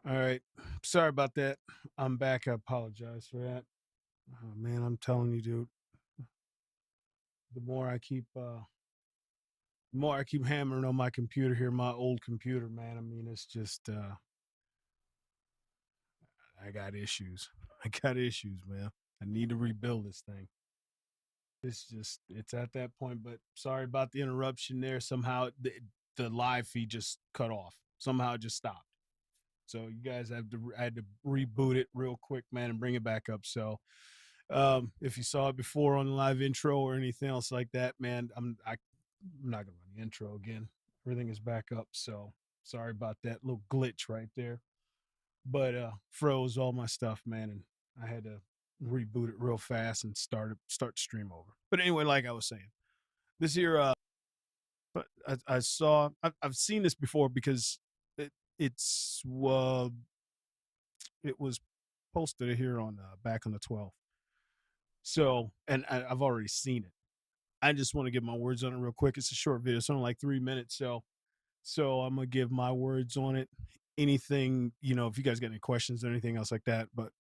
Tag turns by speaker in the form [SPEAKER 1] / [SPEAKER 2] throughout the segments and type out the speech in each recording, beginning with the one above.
[SPEAKER 1] All right. Sorry about that. I'm back. I apologize for that. Oh, man, I'm telling you, dude. The more I keep hammering on my computer here, my old computer, man. I mean, it's just I got issues. I got issues, man. I need to rebuild this thing. It's at that point. But sorry about the interruption there. Somehow the live feed just cut off. Somehow it just stopped. So you guys I had to reboot it real quick, man, and bring it back up. So if you saw it before on the live intro or anything else like that, man, I'm not gonna run the intro again. Everything is back up. So sorry about that little glitch right there. But froze all my stuff, man, and I had to reboot it real fast and start the stream over. But anyway, like I was saying, this here but I saw I've seen this before because it's it was posted here on back on the 12th. So, and I've already seen it. I just want to give my words on it real quick. It's a short video. It's only like 3 minutes. So I'm going to give my words on it. Anything, if you guys got any questions or anything else like that, but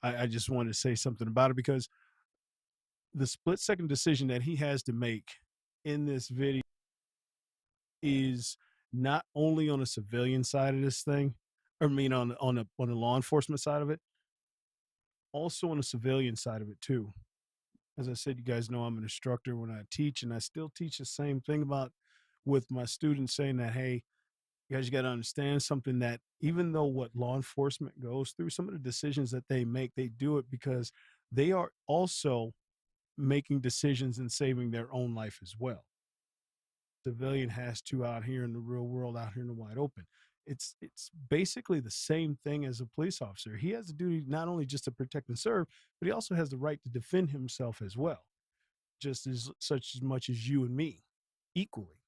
[SPEAKER 1] I just wanted to say something about it because the split-second decision that he has to make in this video is not only on the civilian side of this thing, I mean on the law enforcement side of it, also on the civilian side of it too. As I said, you guys know I'm an instructor when I teach, and I still teach the same thing about with my students saying that, hey, you guys got to understand something, that even though what law enforcement goes through, some of the decisions that they make, they do it because they are also making decisions and saving their own life as well. Civilian has to out here in the real world, out here in the wide open. It's basically the same thing as a police officer. He has a duty not only just to protect and serve, but he also has the right to defend himself as well, just as much as you and me, equally.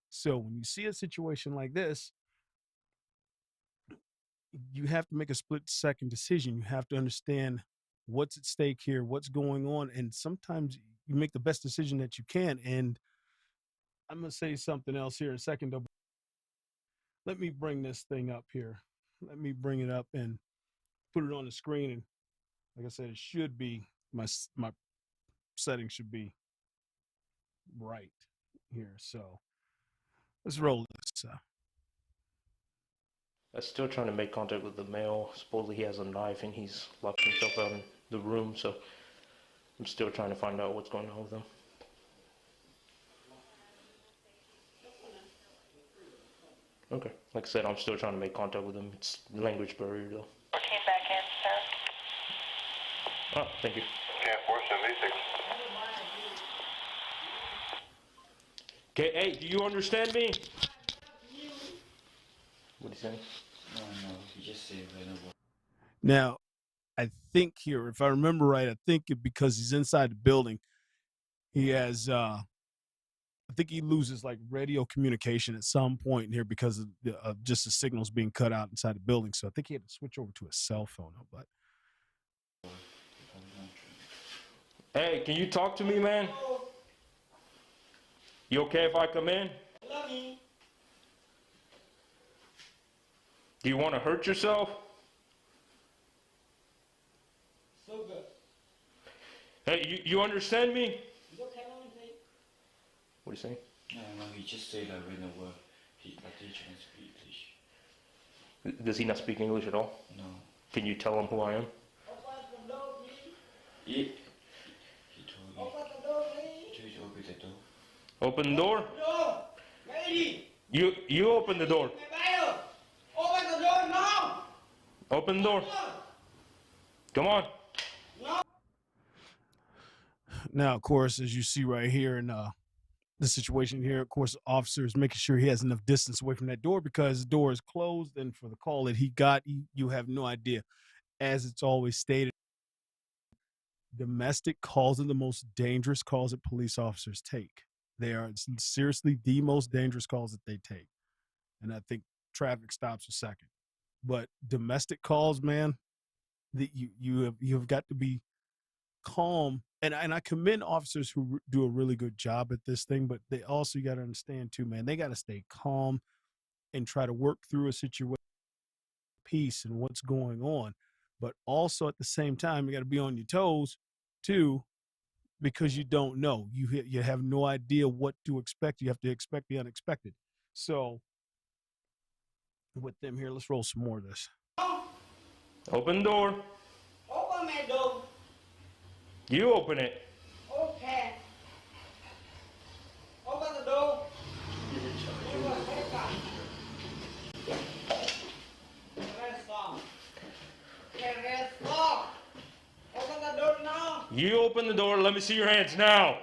[SPEAKER 1] So when you see a situation like this, you have to make a split-second decision. You have to understand what's at stake here, what's going on, and sometimes you make the best decision that you can. And I'm going to say something else here in a second, though. Let me bring this thing up here. Let me bring it up and put it on the screen. And like I said, it should be, my settings should be right here. So let's roll this.
[SPEAKER 2] I'm still trying to make contact with the male. Supposedly he has a knife and he's locked himself out in the room, so I'm still trying to find out what's going on with him. Okay, like I said, I'm still trying to make contact with him. It's language barrier though.
[SPEAKER 3] Came back in, sir.
[SPEAKER 2] Oh, thank you.
[SPEAKER 4] Yeah, 476.
[SPEAKER 2] Okay, hey, do you understand me? What are you saying?
[SPEAKER 5] No, he just said available.
[SPEAKER 1] Now, I think here, if I remember right, I think because he's inside the building, he has, I think he loses like radio communication at some point here because of just the signals being cut out inside the building. So I think he had to switch over to a cell phone. But
[SPEAKER 2] Hey, can you talk to me, man? You okay if I come in? Do you want to hurt yourself?
[SPEAKER 6] So good.
[SPEAKER 2] Hey, you understand me?
[SPEAKER 6] You okay on me?
[SPEAKER 2] What are you saying?
[SPEAKER 5] No, he just said available. He can speak English.
[SPEAKER 2] Does he not speak English at all?
[SPEAKER 5] No.
[SPEAKER 2] Can you tell him who I am?
[SPEAKER 6] Open the door, please.
[SPEAKER 5] Yeah. He told me.
[SPEAKER 6] Open the door, please.
[SPEAKER 5] Please open the door.
[SPEAKER 2] Open the door?
[SPEAKER 6] Door. Lady.
[SPEAKER 2] You open the door.
[SPEAKER 6] Open the door now.
[SPEAKER 2] Open the door. Come on.
[SPEAKER 1] now, of course, as you see right here in the situation here, of course, the officer is making sure he has enough distance away from that door because the door is closed. And for the call that he got, you have no idea. As it's always stated, domestic calls are the most dangerous calls that police officers take. They are seriously the most dangerous calls that they take. And I think traffic stops are second. But domestic calls, man, you have got to be calm. And I commend officers who do a really good job at this thing, but they also, you got to understand too, man, they got to stay calm and try to work through a situation peace and what's going on. But also at the same time, you got to be on your toes too, because you don't know. You have no idea what to expect. You have to expect the unexpected. So with them here, let's roll some more of this.
[SPEAKER 2] Open the door.
[SPEAKER 6] Open my door.
[SPEAKER 2] You open it.
[SPEAKER 6] Okay. Open the door. Rest stop. Okay, rest stop. Open the door now.
[SPEAKER 2] You open the door. Let me see your hands now.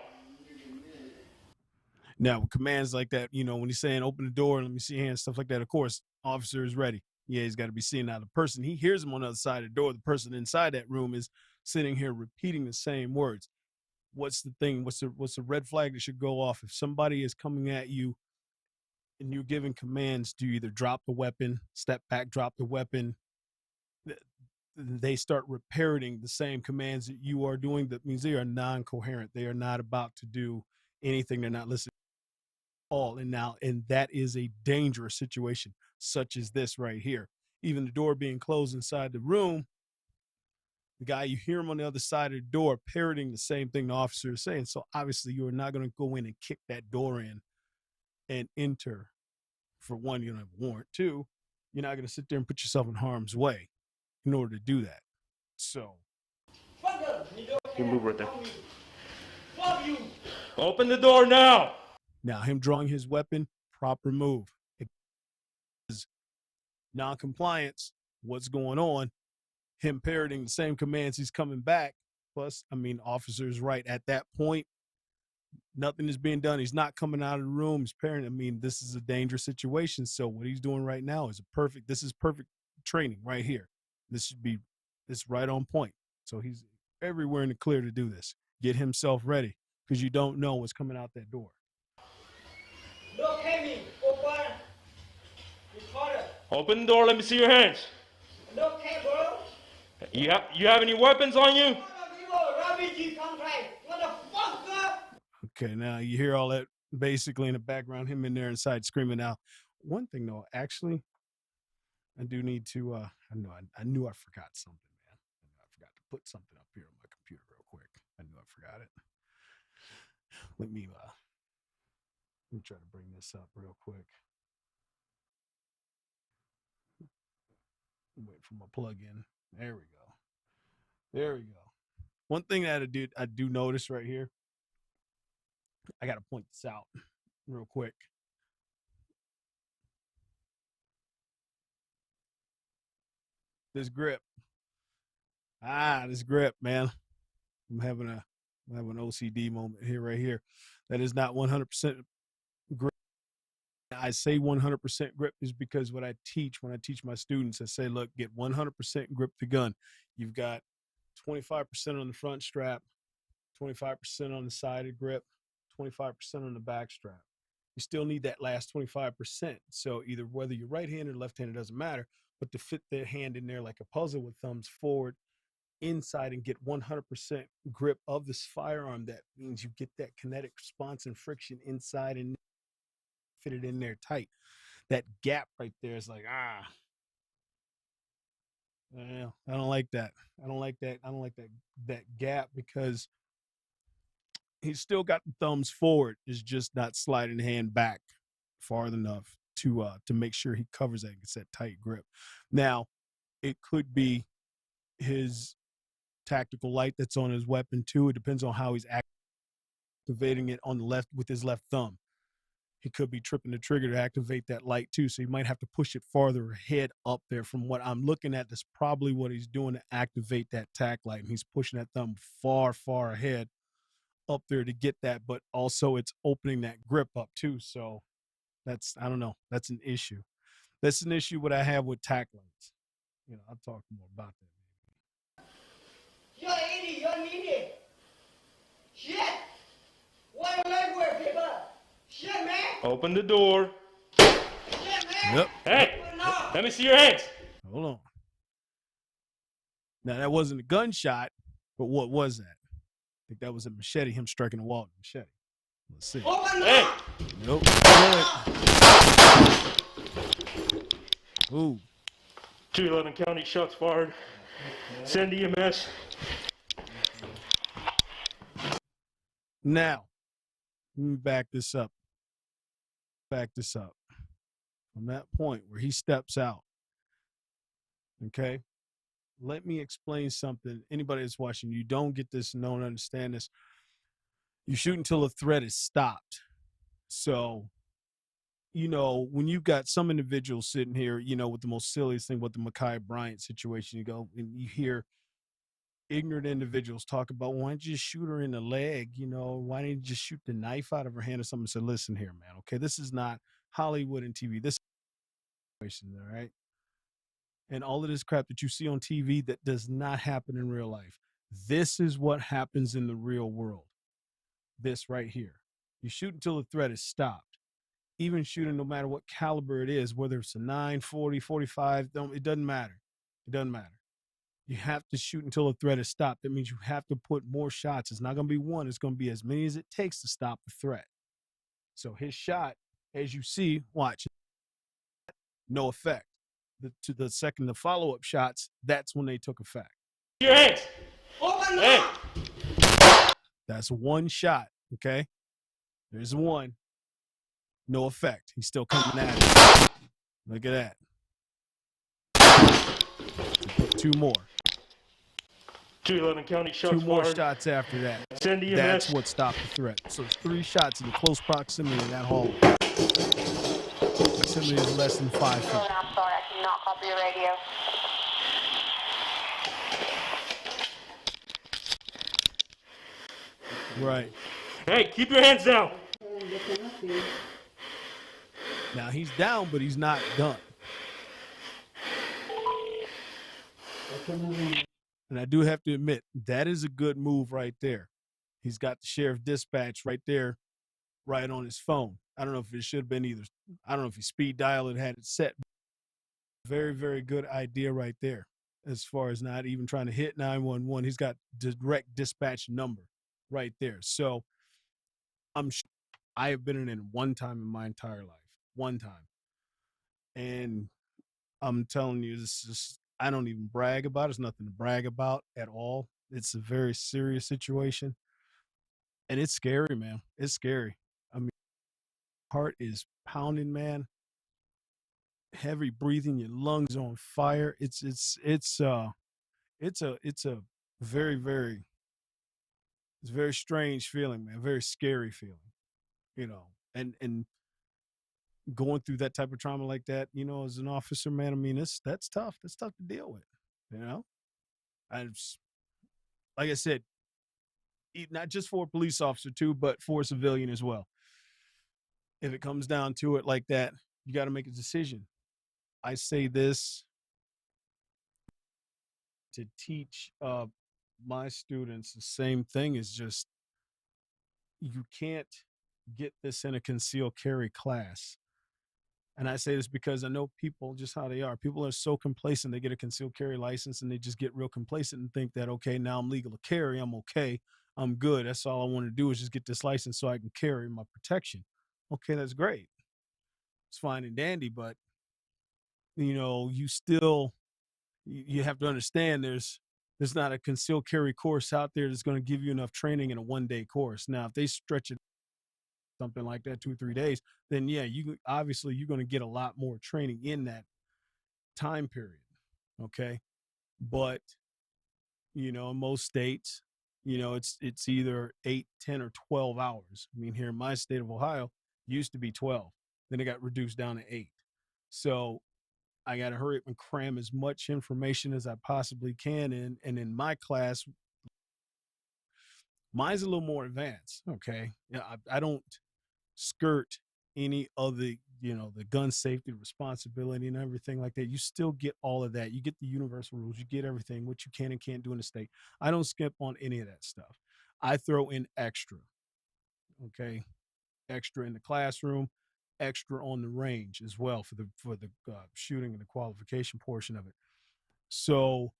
[SPEAKER 1] Now, with commands like that, you know, when he's saying open the door, let me see your hands, stuff like that, of course, officer is ready. Yeah, he's got to be seeing now the person. He hears him on the other side of the door. The person inside that room is sitting here repeating the same words. What's the thing? What's the red flag that should go off? If somebody is coming at you and you're giving commands to either drop the weapon, step back, drop the weapon, they start parroting the same commands that you are doing. That means they are non-coherent. They are not about to do anything. They're not listening at all. And that is a dangerous situation, such as this right here. Even the door being closed inside the room, the guy, you hear him on the other side of the door parroting the same thing the officer is saying. So obviously you are not going to go in and kick that door in and enter. For one, you don't have a warrant. Two, you're not going to sit there and put yourself in harm's way in order to do that. So
[SPEAKER 2] You move right there.
[SPEAKER 6] Fuck you.
[SPEAKER 2] Open the door now.
[SPEAKER 1] now him drawing his weapon, proper move. It is non-compliance. What's going on? Him parroting the same commands, he's coming back. Plus, I mean, officer's right. At that point, nothing is being done. He's not coming out of the room. He's parroting. I mean, this is a dangerous situation. So what he's doing right now is this is perfect training right here. This right on point. So he's everywhere in the clear to do this. Get himself ready because you don't know what's coming out that door.
[SPEAKER 6] Look at me. Open. Recorder.
[SPEAKER 2] Open the door. Let me see your hands.
[SPEAKER 6] Look at bro.
[SPEAKER 2] You have any weapons on you?
[SPEAKER 1] Okay, now you hear all that basically in the background, him in there inside screaming. Now, one thing though, actually, I do need to. I knew I forgot something, man. I forgot to put something up here on my computer real quick. I knew I forgot it. Let me try to bring this up real quick. Wait for my plug-in. There we go. There we go. One thing that I do notice right here, I got to point this out real quick. This grip. This grip, man. I'm having an OCD moment here, right here. That is not 100% grip. I say 100% grip is because when I teach my students, I say, look, get 100% grip the gun. You've got 25% on the front strap, 25% on the side grip, 25% on the back strap. You still need that last 25%. So either whether you're right-handed or left-handed, doesn't matter, but to fit the hand in there like a puzzle with thumbs forward, inside, and get 100% grip of this firearm, that means you get that kinetic response and friction inside and fit it in there tight. That gap right there is like, well, I don't like that. I don't like that gap, because he's still got the thumbs forward. It's just not sliding the hand back far enough to make sure he covers that and gets that tight grip. Now, it could be his tactical light that's on his weapon too. It depends on how he's activating it on the left with his left thumb. He could be tripping the trigger to activate that light too. So he might have to push it farther ahead up there. From what I'm looking at, that's probably what he's doing to activate that tack light. And he's pushing that thumb far, far ahead up there to get that, but also it's opening that grip up too. So that's, I don't know, that's an issue. That's an issue what I have with tack lights. You know, I'll talk more about that.
[SPEAKER 6] You're idiot, you're an idiot. Shit. What a leg work, people. Shit, man.
[SPEAKER 2] Open the door.
[SPEAKER 6] Shit, man.
[SPEAKER 1] Yep.
[SPEAKER 2] Hey, let me see your hands.
[SPEAKER 1] Hold on. Now that wasn't a gunshot, but what was that? I think that was a machete, him striking the wall with a machete. Let's see.
[SPEAKER 6] Open
[SPEAKER 2] Hey.
[SPEAKER 6] up.
[SPEAKER 1] Nope. Good. Ooh.
[SPEAKER 2] 211 County, shots fired. Send EMS.
[SPEAKER 1] Now, let me back this up. Back this up. From that point where he steps out, okay? Let me explain something. Anybody that's watching, you don't get this and don't understand this. You shoot until a threat is stopped. So, you know, when you've got some individuals sitting here, you know, with the most silliest thing with the Ma'Khia Bryant situation, you go and you hear ignorant individuals talk about, why don't you just shoot her in the leg? You know, why didn't you just shoot the knife out of her hand or something? So listen here, man. Okay, this is not Hollywood and TV. This situation, all right? And all of this crap that you see on TV that does not happen in real life. This is what happens in the real world. This right here. You shoot until the threat is stopped. Even shooting, no matter what caliber it is, whether it's a 9, 40, 45, it doesn't matter. It doesn't matter. You have to shoot until the threat is stopped. That means you have to put more shots. It's not going to be one. It's going to be as many as it takes to stop the threat. So his shot, as you see, watch, no effect. The follow-up shots, that's when they took effect.
[SPEAKER 2] Your hands.
[SPEAKER 6] Open
[SPEAKER 2] Hey.
[SPEAKER 6] up!
[SPEAKER 1] That's one shot, okay? There's one. No effect. He's still coming at it. Look at that. Put two more.
[SPEAKER 2] 211 County, shots
[SPEAKER 1] Two more
[SPEAKER 2] fired.
[SPEAKER 1] shots after that.
[SPEAKER 2] Send EMS.
[SPEAKER 1] That's what stopped the threat. So it's 3 shots in close proximity in that hole. Proximity is less than 5 feet.
[SPEAKER 3] I'm sorry, I cannot copy your radio.
[SPEAKER 1] Right.
[SPEAKER 2] Hey, keep your hands down.
[SPEAKER 1] Now he's down, but he's not done. And I do have to admit, that is a good move right there. He's got the sheriff dispatch right there, right on his phone. I don't know if it should have been either. I don't know if he speed dialed and had it set. Very, very good idea right there. As far as not even trying to hit 911, he's got direct dispatch number right there. So I have been in it one time in my entire life. One time. And I'm telling you, this is, I don't even brag about it. There's nothing to brag about at all. It's a very serious situation. And it's scary, man. It's scary. I mean, heart is pounding, man. Heavy breathing, your lungs on fire. It's a very, very, it's a very strange feeling, man. Very scary feeling, you know. And going through that type of trauma like that, you know, as an officer, man, I mean, that's tough. That's tough to deal with, you know. Like I said, not just for a police officer too, but for a civilian as well. If it comes down to it like that, you got to make a decision. I say this to teach my students the same thing, is just, you can't get this in a concealed carry class. And I say this because I know people just how they are. People are so complacent. They get a concealed carry license and they just get real complacent and think that, okay, now I'm legal to carry. I'm okay. I'm good. That's all I want to do is just get this license so I can carry my protection. Okay, that's great. It's fine and dandy, but, you know, you have to understand there's not a concealed carry course out there that's going to give you enough training in a 1-day course. Now, if they stretch it something like that 2 or 3 days, then yeah, you're going to get a lot more training in that time period. Okay. But, you know, in most states, you know, it's either 8, 10, or 12 hours. I mean, here in my state of Ohio, used to be 12. Then it got reduced down to 8. So I got to hurry up and cram as much information as I possibly can in. And in my class, mine's a little more advanced. Okay. Yeah, I don't skirt any of the, you know, the gun safety responsibility and everything like that. You still get all of that. You get the universal rules. You get everything, what you can and can't do in the state. I don't skip on any of that stuff. I throw in extra. Okay. Extra in the classroom, extra on the range as well for the shooting and the qualification portion of it. So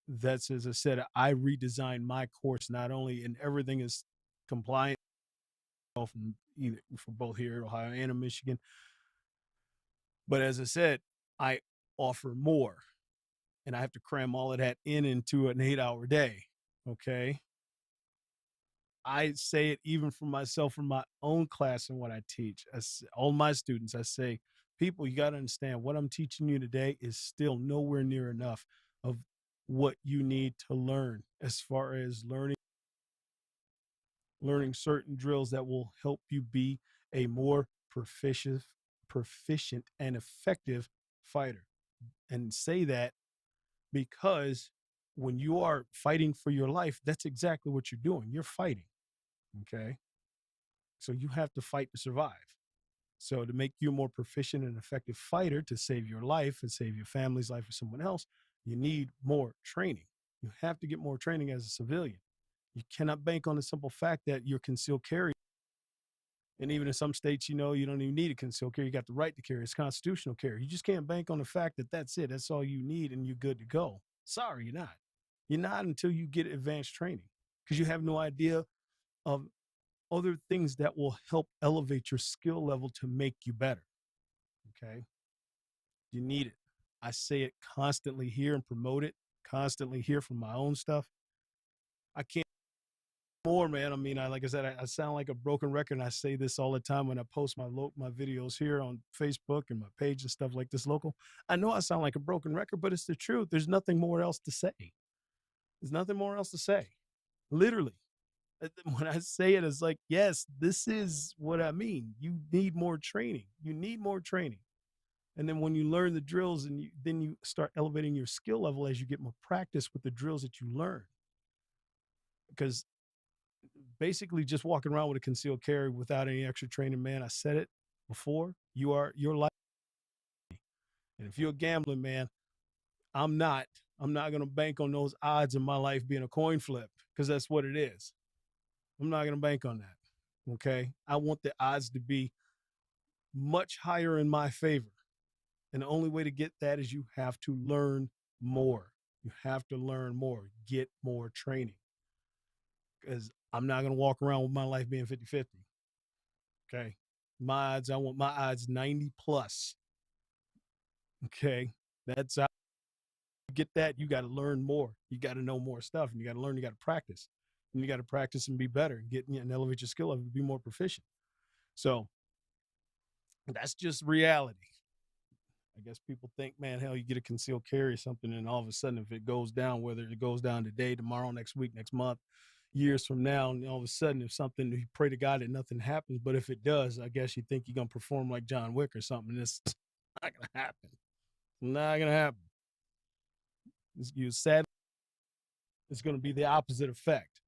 [SPEAKER 1] that's, as I said, I redesigned my course not only, and everything is compliant from either for both here in Ohio and in Michigan. But as I said, I offer more. and I have to cram all of that into an 8-hour day. Okay. I say it even for myself, from my own class and what I teach. All my students, I say, people, you got to understand what I'm teaching you today is still nowhere near enough of what you need to learn as far as learning certain drills that will help you be a more proficient and effective fighter. And say that because when you are fighting for your life, that's exactly what you're doing. You're fighting. Okay. So you have to fight to survive. So to make you a more proficient and effective fighter, to save your life and save your family's life or someone else, you need more training. You have to get more training as a civilian. You cannot bank on the simple fact that you're concealed carry. And even in some states, you don't even need a concealed carry. You got the right to carry. It's constitutional carry. You just can't bank on the fact that that's it. That's all you need and you're good to go. Sorry, you're not. You're not until you get advanced training, because you have no idea of other things that will help elevate your skill level to make you better. Okay. You need it. I say it constantly here and promote it constantly here from my own stuff. I can't more, man. I mean, like I said, I sound like a broken record, and I say this all the time when I post my videos here on Facebook and my page and stuff like this local. I know I sound like a broken record, but it's the truth. There's nothing more else to say. There's nothing more else to say. Literally. When I say it, it's like, yes, this is what I mean. You need more training. You need more training. And then when you learn the drills, and then you start elevating your skill level as you get more practice with the drills that you learn. Because basically just walking around with a concealed carry without any extra training, man, I said it before, your life. And if you're a gambler, man, I'm not going to bank on those odds in my life being a coin flip, because that's what it is. I'm not going to bank on that. Okay. I want the odds to be much higher in my favor. And the only way to get that is you have to learn more. You have to learn more, get more training. Because I'm not going to walk around with my life being 50-50. Okay. I want my odds 90 plus. Okay. That's how you get that. You got to learn more. You got to know more stuff, and you got to learn, you got to practice. And you got to practice and be better and and elevate your skill level to be more proficient. So that's just reality. I guess people think, man, hell, you get a concealed carry or something, and all of a sudden, if it goes down, whether it goes down today, tomorrow, next week, next month, years from now, and all of a sudden, if something, you pray to God that nothing happens, but if it does, I guess you think you're going to perform like John Wick or something, and it's not going to happen. It's not going to happen. You're sad. It's going to be the opposite effect.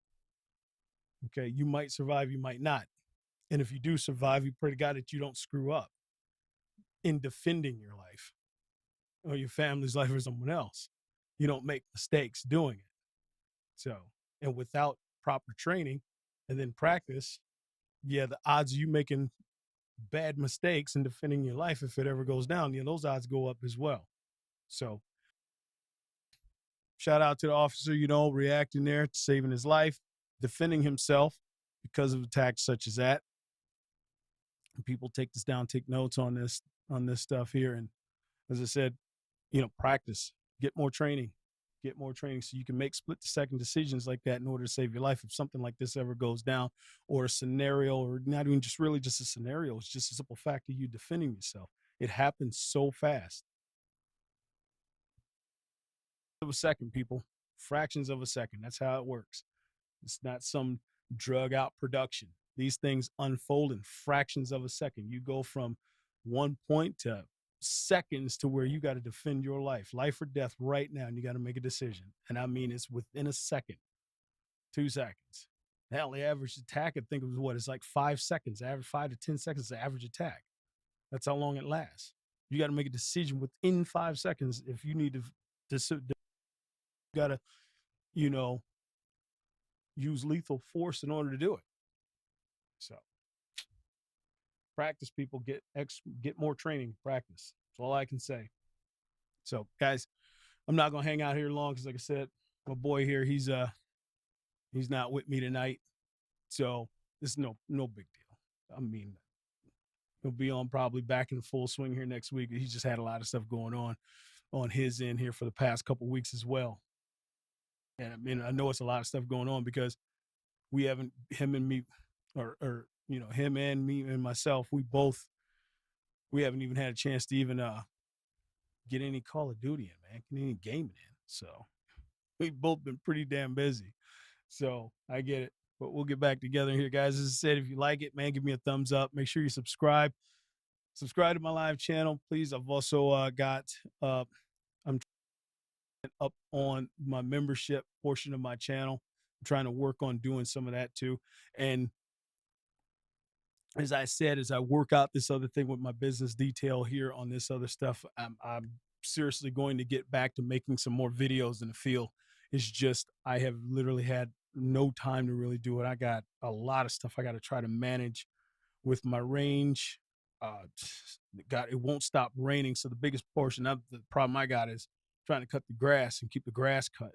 [SPEAKER 1] Okay, you might survive, you might not. And if you do survive, you pray to God that you don't screw up in defending your life or your family's life or someone else. You don't make mistakes doing it. So, and without proper training and then practice, the odds of you making bad mistakes and defending your life, if it ever goes down, those odds go up as well. So, shout out to the officer, reacting there, saving his life, defending himself because of attacks such as that. And people take this down, take notes on this stuff here. And as I said, practice, get more training so you can make split-second decisions like that in order to save your life if something like this ever goes down, or a scenario, or not even just really just a scenario. It's just a simple fact of you defending yourself. It happens so fast. Of a second, people, fractions of a second. That's how it works. It's not some drug out production. These things unfold in fractions of a second. You go from one point to seconds to where you got to defend your life or death right now, and you got to make a decision. And I mean, it's within a second, 2 seconds. Hell, the average attack, I think it was it's like 5 seconds. Average 5 to 10 seconds, the average attack. That's how long it lasts. You got to make a decision within 5 seconds. If you need to got to, use lethal force in order to do it. So practice, people, get more training, practice. That's all I can say. So guys, I'm not going to hang out here long, because like I said, my boy here, he's not with me tonight. So this is no big deal. I mean, he'll be on probably back in full swing here next week. He's just had a lot of stuff going on. on his end here for the past couple weeks as well. And I mean, I know it's a lot of stuff going on because we haven't, him and me, or you know, him and me and myself, we haven't even had a chance to even get any Call of Duty in, man, get any gaming in. So we've both been pretty damn busy. So I get it. But we'll get back together here, guys. As I said, if you like it, man, give me a thumbs up. Make sure you subscribe. Subscribe to my live channel, please. I've also got I'm up on my membership portion of my channel. I'm trying to work on doing some of that too. And as I said, as I work out this other thing with my business detail here on this other stuff, I'm seriously going to get back to making some more videos in the field. It's just I have literally had no time to really do it. I got a lot of stuff I got to try to manage with my range. God, it won't stop raining. So the biggest portion of the problem I got is trying to cut the grass and keep the grass cut.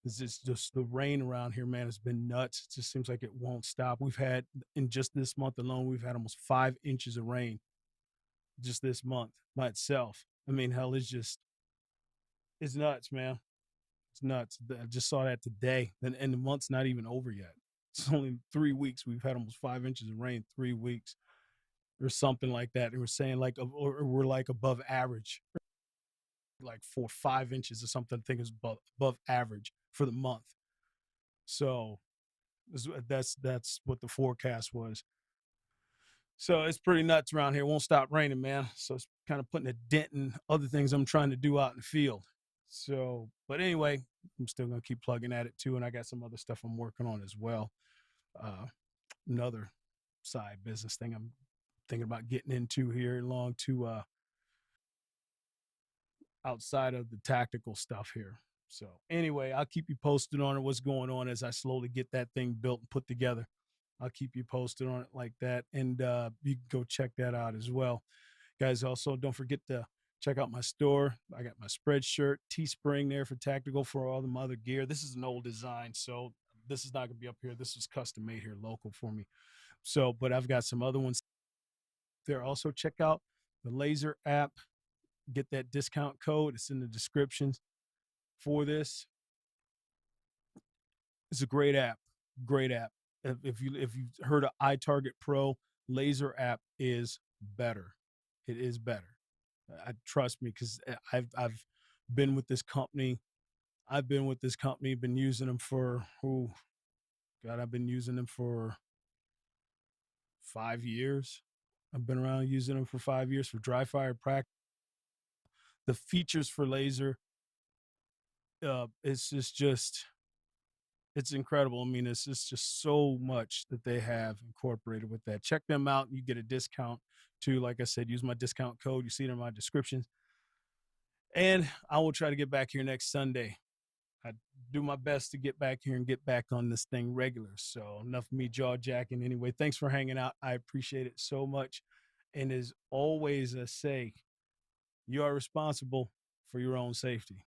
[SPEAKER 1] It's just the rain around here, man, has been nuts. It just seems like it won't stop. We've had, in just this month alone, we've had almost 5 inches of rain just this month by itself. I mean, hell, it's nuts, man. It's nuts. I just saw that today. And the month's not even over yet. It's only 3 weeks. We've had almost 5 inches of rain, 3 weeks or something like that. And we're saying like, or we're like above average, like 4 or 5 inches or something. I think is above average for the month. So that's what the forecast was. So it's pretty nuts around here. It won't stop raining, man. So it's kind of putting a dent in other things I'm trying to do out in the field. So, but anyway, I'm still going to keep plugging at it too. And I got some other stuff I'm working on as well. Another side business thing I'm thinking about getting into here along to outside of the tactical stuff here. So anyway, I'll keep you posted on it, what's going on as I slowly get that thing built and put together. I'll keep you posted on it like that. And you can go check that out as well. Guys, also don't forget to check out my store. I got my Spreadshop, Teespring there for tactical for all the other gear. This is an old design, so this is not going to be up here. This was custom made here local for me. So, but I've got some other ones there. Also check out the Laser app. Get that discount code. It's in the descriptions for this. It's a great app. Great app. If you've heard of iTarget Pro, Laser app is better. It is better. Trust me, because I've been with this company. Been using them for I've been using them for 5 years. I've been around using them for 5 years for dry fire practice. The features for Laser, it's incredible. I mean, it's just so much that they have incorporated with that. Check them out and you get a discount too. Like I said, use my discount code. You see it in my descriptions. And I will try to get back here next Sunday. I do my best to get back here and get back on this thing regular. So enough of me jaw jacking. Anyway, thanks for hanging out. I appreciate it so much. And as always, I say, you are responsible for your own safety.